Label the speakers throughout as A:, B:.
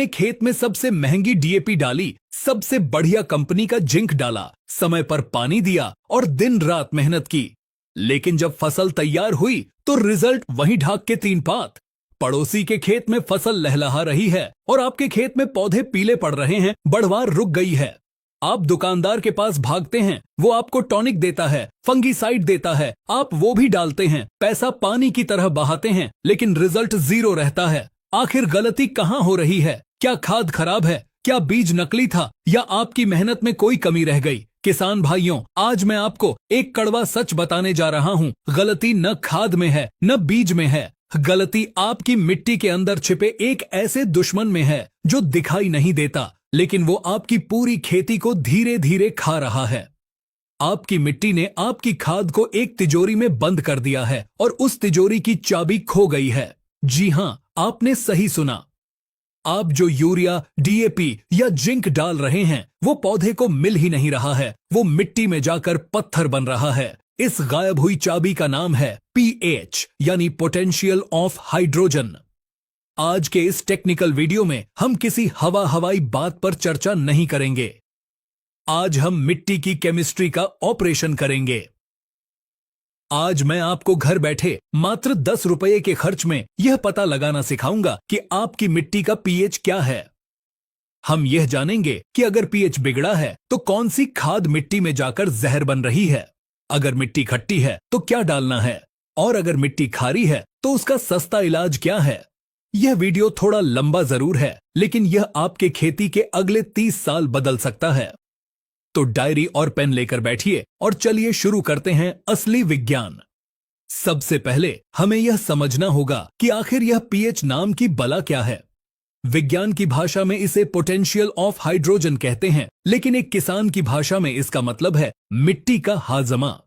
A: खेत में सबसे महंगी डीएपी डाली, सबसे बढ़िया कंपनी का जिंक डाला, समय पर पानी दिया और दिन रात मेहनत की। लेकिन जब फसल तैयार हुई तो रिजल्ट वहीं ढाक के तीन पात। पड़ोसी के खेत में फसल लहलहा रही है और आपके खेत में पौधे पीले पड़ रहे हैं, बढ़वार रुक गई है। आप दुकानदार के पास भागते हैं, वो आपको टॉनिक देता है, फंगीसाइड देता है, आप वो भी डालते हैं, पैसा पानी की तरह बहाते हैं, लेकिन रिजल्ट जीरो रहता है। आखिर गलती कहाँ हो रही है? क्या खाद खराब है? क्या बीज नकली था? या आपकी मेहनत में कोई कमी रह गई? किसान भाइयों, आज मैं आपको एक कड़वा सच बताने जा रहा हूँ। गलती न खाद में है, न बीज में है। गलती आपकी मिट्टी के अंदर छिपे एक ऐसे दुश्मन में है जो दिखाई नहीं देता, लेकिन वो आपकी पूरी खेती को धीरे धीरे खा रहा है। आपकी मिट्टी ने आपकी खाद को एक तिजोरी में बंद कर दिया है और उस तिजोरी की चाबी खो गई है। जी हां, आपने सही सुना। आप जो यूरिया, डीएपी या जिंक डाल रहे हैं वो पौधे को मिल ही नहीं रहा है, वो मिट्टी में जाकर पत्थर बन रहा है। इस गायब हुई चाबी का नाम है पीएच, यानी पोटेंशियल ऑफ हाइड्रोजन। आज के इस टेक्निकल वीडियो में हम किसी हवाई बात पर चर्चा नहीं करेंगे। आज हम मिट्टी की केमिस्ट्री का ऑपरेशन करेंगे। आज मैं आपको घर बैठे मात्र 10 रुपये के खर्च में यह पता लगाना सिखाऊंगा कि आपकी मिट्टी का पीएच क्या है। हम यह जानेंगे कि अगर पीएच बिगड़ा है तो कौन सी खाद मिट्टी में जाकर जहर बन रही है, अगर मिट्टी खट्टी है तो क्या डालना है, और अगर मिट्टी खारी है तो उसका सस्ता इलाज क्या है। यह वीडियो थोड़ा लंबा जरूर है, लेकिन यह आपके खेती के अगले 30 साल बदल सकता है। तो डायरी और पेन लेकर बैठिए और चलिए शुरू करते हैं असली विज्ञान। सबसे पहले हमें यह समझना होगा कि आखिर यह पीएच नाम की बला क्या है। विज्ञान की भाषा में इसे पोटेंशियल ऑफ हाइड्रोजन कहते हैं, लेकिन एक किसान की भाषा में इसका मतलब है मिट्टी का हाजमा।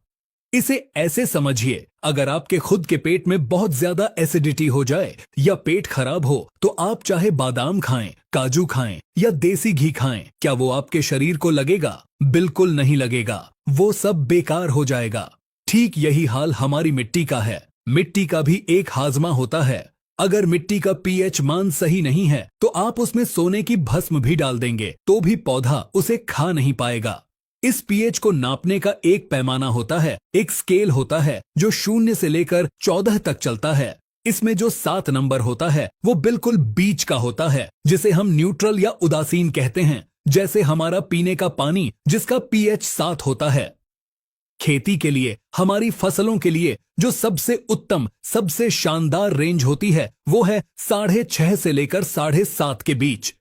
A: इसे ऐसे समझिए, अगर आपके खुद के पेट में बहुत ज्यादा एसिडिटी हो जाए या पेट खराब हो तो आप चाहे बादाम खाएं, काजू खाएं या देसी घी खाएं, क्या वो आपके शरीर को लगेगा? बिल्कुल नहीं लगेगा, वो सब बेकार हो जाएगा। ठीक यही हाल हमारी मिट्टी का है। मिट्टी का भी एक हाजमा होता है। अगर मिट्टी का पीएच मान सही नहीं है तो आप उसमें सोने की भस्म भी डाल देंगे तो भी पौधा उसे खा नहीं पाएगा। इस पीएच को नापने का एक पैमाना होता है, एक स्केल होता है जो 0 से लेकर 14 तक चलता है। इसमें जो 7 नंबर होता है वो बिल्कुल बीच का होता है, जिसे हम न्यूट्रल या उदासीन कहते हैं, जैसे हमारा पीने का पानी जिसका पीएच 7 होता है। खेती के लिए, हमारी फसलों के लिए जो सबसे उत्तम, सबसे शानदार रेंज होती है वो है 6.5 से लेकर 7.5 के बीच।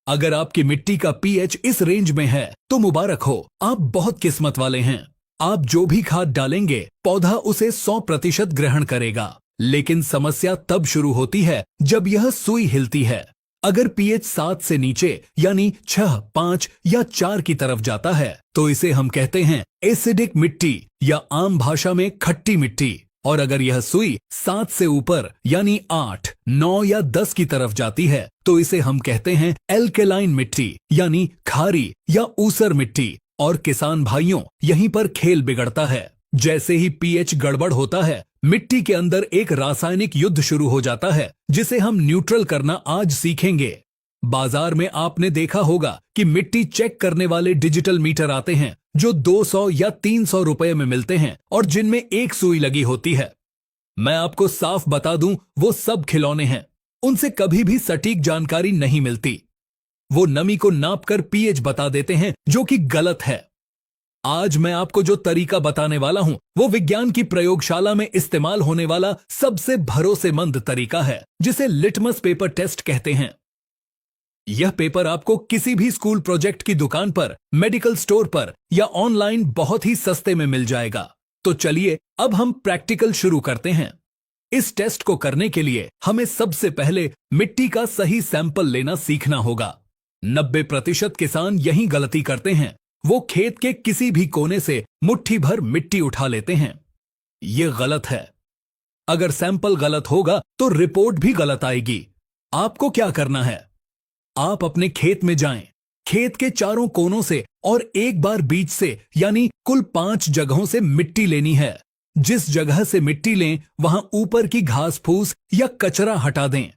A: अगर आपकी मिट्टी का पीएच इस रेंज में है तो मुबारक हो, आप बहुत किस्मत वाले हैं। आप जो भी खाद डालेंगे पौधा उसे 100% ग्रहण करेगा। लेकिन समस्या तब शुरू होती है जब यह सुई हिलती है। अगर पीएच 7 से नीचे यानी 6, 5 या 4 की तरफ जाता है तो इसे हम कहते हैं एसिडिक मिट्टी या आम भाषा में खट्टी मिट्टी। और अगर यह सुई 7 से ऊपर यानी 8, 9 या 10 की तरफ जाती है तो इसे हम कहते हैं एल्केलाइन मिट्टी यानी खारी या ऊसर मिट्टी। और किसान भाइयों, यहीं पर खेल बिगड़ता है। जैसे ही पीएच गड़बड़ होता है, मिट्टी के अंदर एक रासायनिक युद्ध शुरू हो जाता है जिसे हम न्यूट्रल करना आज सीखेंगे। बाजार में आपने देखा होगा कि मिट्टी चेक करने वाले डिजिटल मीटर आते हैं जो 200 या 300 रुपए में मिलते हैं और जिनमें एक सुई लगी होती है। मैं आपको साफ बता दूं, वो सब खिलौने हैं। उनसे कभी भी सटीक जानकारी नहीं मिलती। वो नमी को नापकर पीएच बता देते हैं, जो कि गलत है। आज मैं आपको जो तरीका बताने वाला हूं वो विज्ञान की प्रयोगशाला में इस्तेमाल होने वाला सबसे भरोसेमंद तरीका है, जिसे लिटमस पेपर टेस्ट कहते हैं। यह पेपर आपको किसी भी स्कूल प्रोजेक्ट की दुकान पर, मेडिकल स्टोर पर या ऑनलाइन बहुत ही सस्ते में मिल जाएगा। तो चलिए अब हम प्रैक्टिकल शुरू करते हैं। इस टेस्ट को करने के लिए हमें सबसे पहले मिट्टी का सही सैंपल लेना सीखना होगा। 90% किसान यही गलती करते हैं। वो खेत के किसी भी कोने से मुट्ठी भर मिट्टी उठा लेते हैं। यह गलत है। अगर सैंपल गलत होगा तो रिपोर्ट भी गलत आएगी। आपको क्या करना है? आप अपने खेत में जाएं, खेत के चारों कोनों से और एक बार बीच से, यानी कुल 5 जगहों से मिट्टी लेनी है। जिस जगह से मिट्टी लें वहां ऊपर की घास फूस या कचरा हटा दें।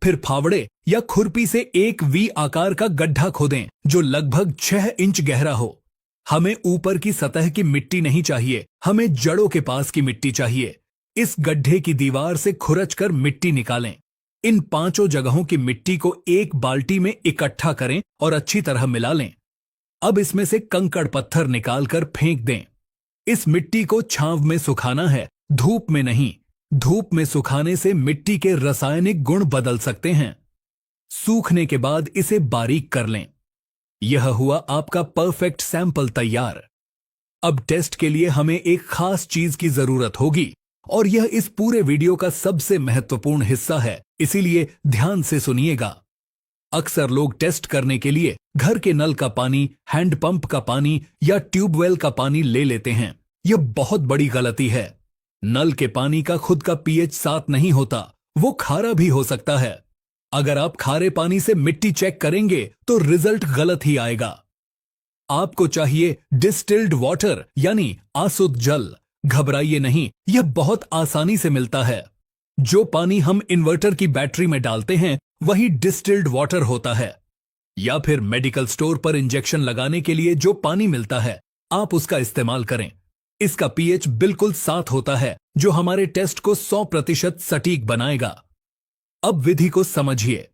A: फिर फावड़े या खुरपी से एक वी आकार का गड्ढा खोदें जो लगभग 6 इंच गहरा हो। हमें ऊपर की सतह की मिट्टी नहीं चाहिए, हमें जड़ों के पास की मिट्टी चाहिए। इस गड्ढे की दीवार से खुरच कर मिट्टी निकालें। इन 5 जगहों की मिट्टी को एक बाल्टी में इकट्ठा करें और अच्छी तरह मिला लें। अब इसमें से कंकड़ पत्थर निकालकर फेंक दें। इस मिट्टी को छांव में सुखाना है, धूप में नहीं। धूप में सुखाने से मिट्टी के रासायनिक गुण बदल सकते हैं। सूखने के बाद इसे बारीक कर लें। यह हुआ आपका परफेक्ट सैंपल तैयार। अब टेस्ट के लिए हमें एक खास चीज की जरूरत होगी और यह इस पूरे वीडियो का सबसे महत्वपूर्ण हिस्सा है, इसीलिए ध्यान से सुनिएगा। अक्सर लोग टेस्ट करने के लिए घर के नल का पानी, हैंडपंप का पानी या ट्यूबवेल का पानी ले लेते हैं। यह बहुत बड़ी गलती है। नल के पानी का खुद का पीएच 7 नहीं होता, वो खारा भी हो सकता है। अगर आप खारे पानी से मिट्टी चेक करेंगे तो रिजल्ट गलत ही आएगा। आपको चाहिए डिस्टिल्ड वाटर यानी आसुत जल। घबराइए नहीं, यह बहुत आसानी से मिलता है। जो पानी हम इन्वर्टर की बैटरी में डालते हैं वही डिस्टिल्ड वाटर होता है। या फिर मेडिकल स्टोर पर इंजेक्शन लगाने के लिए जो पानी मिलता है, आप उसका इस्तेमाल करें। इसका पीएच बिल्कुल 7 होता है, जो हमारे टेस्ट को 100% सटीक बनाएगा। अब विधि को समझिए।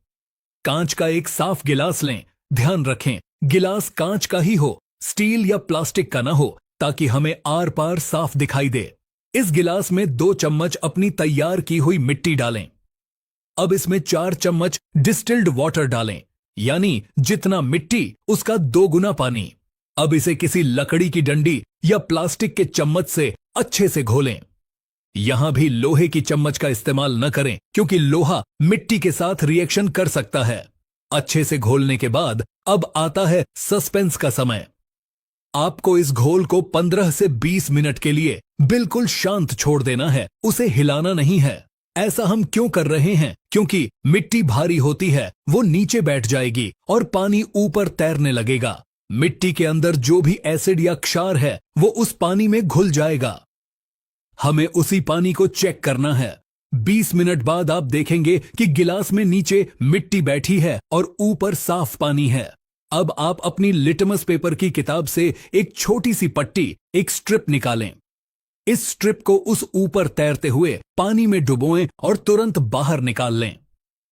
A: कांच का एक साफ गिलास लें। ध्यान रखें, गिलास कांच का ही हो, स्टील या प्लास्टिक का ना हो, ताकि हमें आर पार साफ दिखाई दे। इस गिलास में 2 चम्मच अपनी तैयार की हुई मिट्टी डालें। अब इसमें 4 चम्मच डिस्टिल्ड वाटर डालें, यानी जितना मिट्टी उसका 2 गुना पानी। अब इसे किसी लकड़ी की डंडी या प्लास्टिक के चम्मच से अच्छे से घोलें। यहां भी लोहे की चम्मच का इस्तेमाल न करें, क्योंकि लोहा मिट्टी के साथ रिएक्शन कर सकता है। अच्छे से घोलने के बाद अब आता है सस्पेंस का समय। आपको इस घोल को 15 से 20 मिनट के लिए बिल्कुल शांत छोड़ देना है, उसे हिलाना नहीं है। ऐसा हम क्यों कर रहे हैं? क्योंकि मिट्टी भारी होती है, वो नीचे बैठ जाएगी और पानी ऊपर तैरने लगेगा। मिट्टी के अंदर जो भी एसिड या क्षार है वो उस पानी में घुल जाएगा। हमें उसी पानी को चेक करना है। 20 मिनट बाद आप देखेंगे कि गिलास में नीचे मिट्टी बैठी है और ऊपर साफ पानी है। अब आप अपनी लिटमस पेपर की किताब से एक छोटी सी पट्टी, एक स्ट्रिप निकालें। इस स्ट्रिप को उस ऊपर तैरते हुए पानी में डुबोएं और तुरंत बाहर निकाल लें।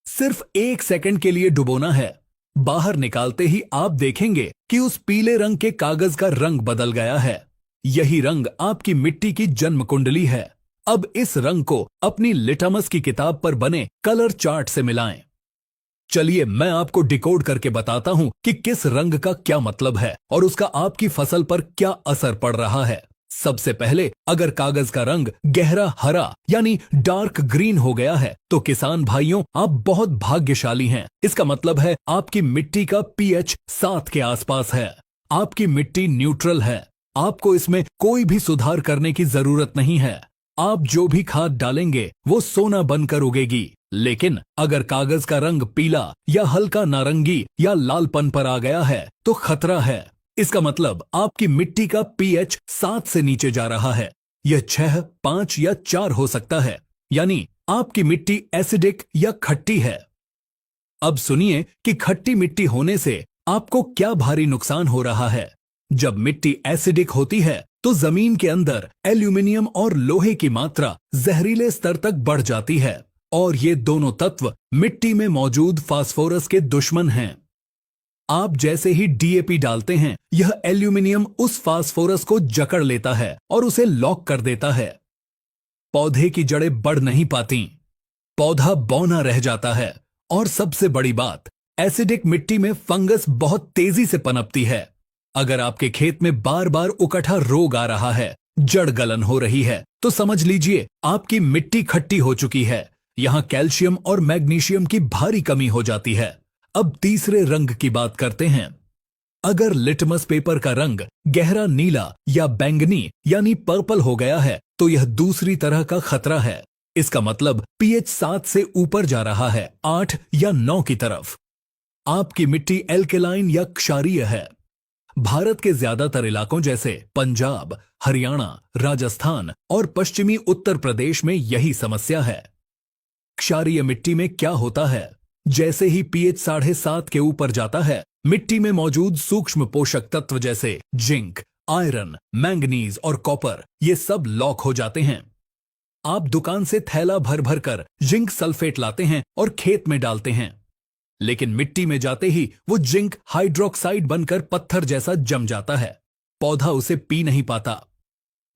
A: सिर्फ 1 सेकंड के लिए डुबोना है। बाहर निकालते ही आप देखेंगे कि उस पीले रंग के कागज का रंग बदल गया है। यही रंग आपकी मिट्टी की जन्म कुंडली है। अब इस रंग को अपनी लिटमस की किताब पर बने कलर चार्ट से मिलाएं। चलिए मैं आपको डिकोड करके बताता हूं कि किस रंग का क्या मतलब है और उसका आपकी फसल पर क्या असर पड़ रहा है। सबसे पहले, अगर कागज का रंग गहरा हरा यानी डार्क ग्रीन हो गया है तो किसान भाइयों, आप बहुत भाग्यशाली हैं। इसका मतलब है आपकी मिट्टी का पीएच 7 के आसपास है। आपकी मिट्टी न्यूट्रल है। आपको इसमें कोई भी सुधार करने की जरूरत नहीं है। आप जो भी खाद डालेंगे वो सोना बनकर उगेगी। लेकिन अगर कागज का रंग पीला या हल्का नारंगी या लालपन पर आ गया है तो खतरा है। इसका मतलब आपकी मिट्टी का पीएच 7 से नीचे जा रहा है। यह 6, 5 या 4 हो सकता है, यानी आपकी मिट्टी एसिडिक या खट्टी है। अब सुनिए कि खट्टी मिट्टी होने से आपको क्या भारी नुकसान हो रहा है। जब मिट्टी एसिडिक होती है तो जमीन के अंदर एल्यूमिनियम और लोहे की मात्रा जहरीले स्तर तक बढ़ जाती है और ये दोनों तत्व मिट्टी में मौजूद फास्फोरस के दुश्मन हैं। आप जैसे ही डीएपी डालते हैं, यह एल्यूमिनियम उस फास्फोरस को जकड़ लेता है और उसे लॉक कर देता है। पौधे की जड़ें बढ़ नहीं पाती, पौधा बौना रह जाता है और सबसे बड़ी बात, एसिडिक मिट्टी में फंगस बहुत तेजी से पनपती है। अगर आपके खेत में बार बार उकठा रोग आ रहा है, जड़ गलन हो रही है, तो समझ लीजिए आपकी मिट्टी खट्टी हो चुकी है। यहां कैल्शियम और मैग्नीशियम की भारी कमी हो जाती है। अब तीसरे रंग की बात करते हैं। अगर लिटमस पेपर का रंग गहरा नीला या बैंगनी यानी पर्पल हो गया है तो यह दूसरी तरह का खतरा है। इसका मतलब पीएच 7 से ऊपर जा रहा है, 8 या 9 की तरफ। आपकी मिट्टी एल्केलाइन या क्षारीय है। भारत के ज्यादातर इलाकों जैसे पंजाब, हरियाणा, राजस्थान और पश्चिमी उत्तर प्रदेश में यही समस्या है। क्षारीय मिट्टी में क्या होता है? जैसे ही पीएच 7.5 के ऊपर जाता है, मिट्टी में मौजूद सूक्ष्म पोषक तत्व जैसे जिंक, आयरन, मैंगनीज और कॉपर ये सब लॉक हो जाते हैं। आप दुकान से थैला भर भर कर जिंक सल्फेट लाते हैं और खेत में डालते हैं, लेकिन मिट्टी में जाते ही वो जिंक हाइड्रोक्साइड बनकर पत्थर जैसा जम जाता है। पौधा उसे पी नहीं पाता।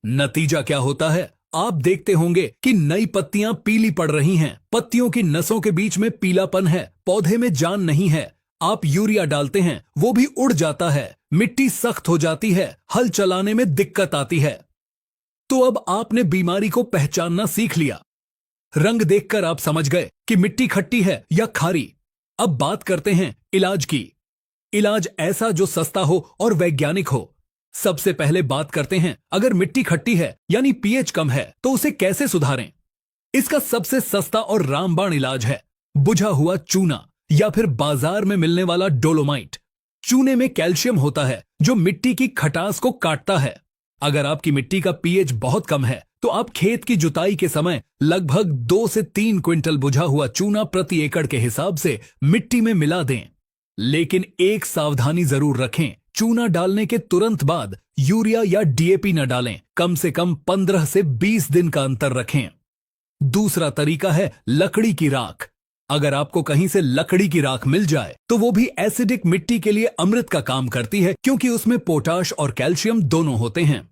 A: नतीजा क्या होता है? आप देखते होंगे कि नई पत्तियां पीली पड़ रही हैं, पत्तियों की नसों के बीच में पीलापन है, पौधे में जान नहीं है। आप यूरिया डालते हैं, वो भी उड़ जाता है, मिट्टी सख्त हो जाती है, हल चलाने में दिक्कत आती है। तो अब आपने बीमारी को पहचानना सीख लिया। रंग देखकर आप समझ गए कि मिट्टी खट्टी है या खारी। अब बात करते हैं इलाज की। इलाज ऐसा जो सस्ता हो और वैज्ञानिक हो। सबसे पहले बात करते हैं, अगर मिट्टी खट्टी है यानी पीएच कम है तो उसे कैसे सुधारें। इसका सबसे सस्ता और रामबाण इलाज है बुझा हुआ चूना या फिर बाजार में मिलने वाला डोलोमाइट। चूने में कैल्शियम होता है जो मिट्टी की खटास को काटता है। अगर आपकी मिट्टी का पीएच बहुत कम है तो आप खेत की जुताई के समय लगभग 2 से 3 क्विंटल बुझा हुआ चूना प्रति एकड़ के हिसाब से मिट्टी में मिला दें। लेकिन एक सावधानी जरूर रखें, चूना डालने के तुरंत बाद यूरिया या डीएपी न डालें। कम से कम 15 से 20 दिन का अंतर रखें। दूसरा तरीका है लकड़ी की राख। अगर आपको कहीं से लकड़ी की राख मिल जाए तो वो भी एसिडिक मिट्टी के लिए अमृत का काम करती है, क्योंकि उसमें पोटाश और कैल्शियम दोनों होते हैं।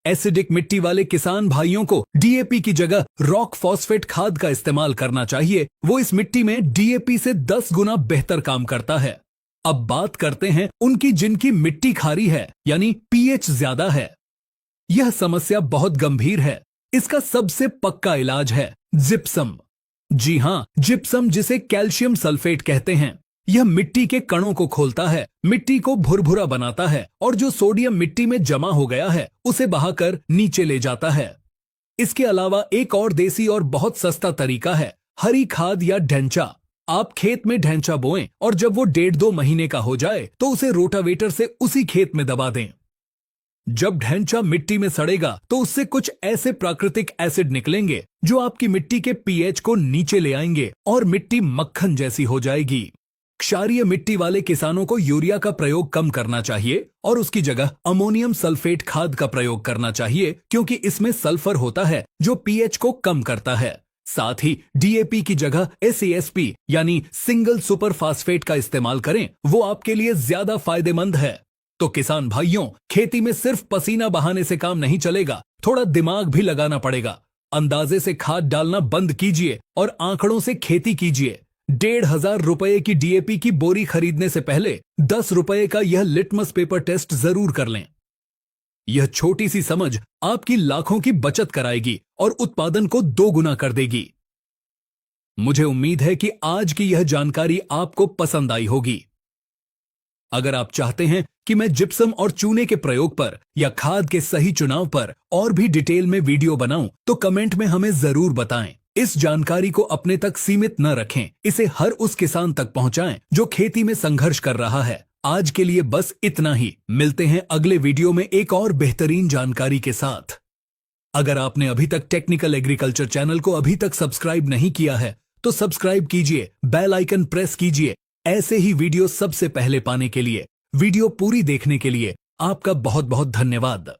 A: एसिडिक मिट्टी वाले किसान भाइयों को डीएपी की जगह रॉक फॉस्फेट खाद का इस्तेमाल करना चाहिए। वो इस मिट्टी में डीएपी से 10 गुना बेहतर काम करता है। अब बात करते हैं उनकी जिनकी मिट्टी खारी है यानी पीएच ज्यादा है। यह समस्या बहुत गंभीर है। इसका सबसे पक्का इलाज है जिप्सम। जी हां, जिप्सम जिसे कैल्शियम सल्फेट कहते हैं। यह मिट्टी के कणों को खोलता है, मिट्टी को भुरभुरा बनाता है और जो सोडियम मिट्टी में जमा हो गया है उसे बहाकर नीचे ले जाता है। इसके अलावा एक और देसी और बहुत सस्ता तरीका है हरी खाद या ढैंचा। आप खेत में ढैंचा बोएं और जब वो 1.5-2 महीने का हो जाए तो उसे रोटावेटर से उसी खेत में दबा दें। जब ढैंचा मिट्टी में सड़ेगा तो उससे कुछ ऐसे प्राकृतिक एसिड निकलेंगे जो आपकी मिट्टी के पीएच को नीचे ले आएंगे और मिट्टी मक्खन जैसी हो जाएगी। क्षारीय मिट्टी वाले किसानों को यूरिया का प्रयोग कम करना चाहिए और उसकी जगह अमोनियम सल्फेट खाद का प्रयोग करना चाहिए, क्योंकि इसमें सल्फर होता है जो पीएच को कम करता है। साथ ही डीएपी की जगह एसएएसपी यानी सिंगल सुपर फास्फेट का इस्तेमाल करें, वो आपके लिए ज्यादा फायदेमंद है। तो किसान भाइयों, खेती में सिर्फ पसीना बहाने से काम नहीं चलेगा, थोड़ा दिमाग भी लगाना पड़ेगा। अंदाजे से खाद डालना बंद कीजिए और आंकड़ों से खेती कीजिए। 1,500 रुपए की डीएपी की बोरी खरीदने से पहले 10 रुपए का यह लिटमस पेपर टेस्ट जरूर कर लें। यह छोटी सी समझ आपकी लाखों की बचत कराएगी और उत्पादन को 2 गुना कर देगी। मुझे उम्मीद है कि आज की यह जानकारी आपको पसंद आई होगी। अगर आप चाहते हैं कि मैं जिप्सम और चूने के प्रयोग पर या खाद के सही चुनाव पर और भी डिटेल में वीडियो बनाऊं तो कमेंट में हमें जरूर बताएं। इस जानकारी को अपने तक सीमित न रखें, इसे हर उस किसान तक पहुंचाएं जो खेती में संघर्ष कर रहा है। आज के लिए बस इतना ही। मिलते हैं अगले वीडियो में एक और बेहतरीन जानकारी के साथ। अगर आपने अभी तक टेक्निकल एग्रीकल्चर चैनल को अभी तक सब्सक्राइब नहीं किया है तो सब्सक्राइब कीजिए, बेल आइकन प्रेस कीजिए। ऐसे ही वीडियो सबसे पहले पाने के लिए, वीडियो पूरी देखने के लिए आपका बहुत बहुत धन्यवाद।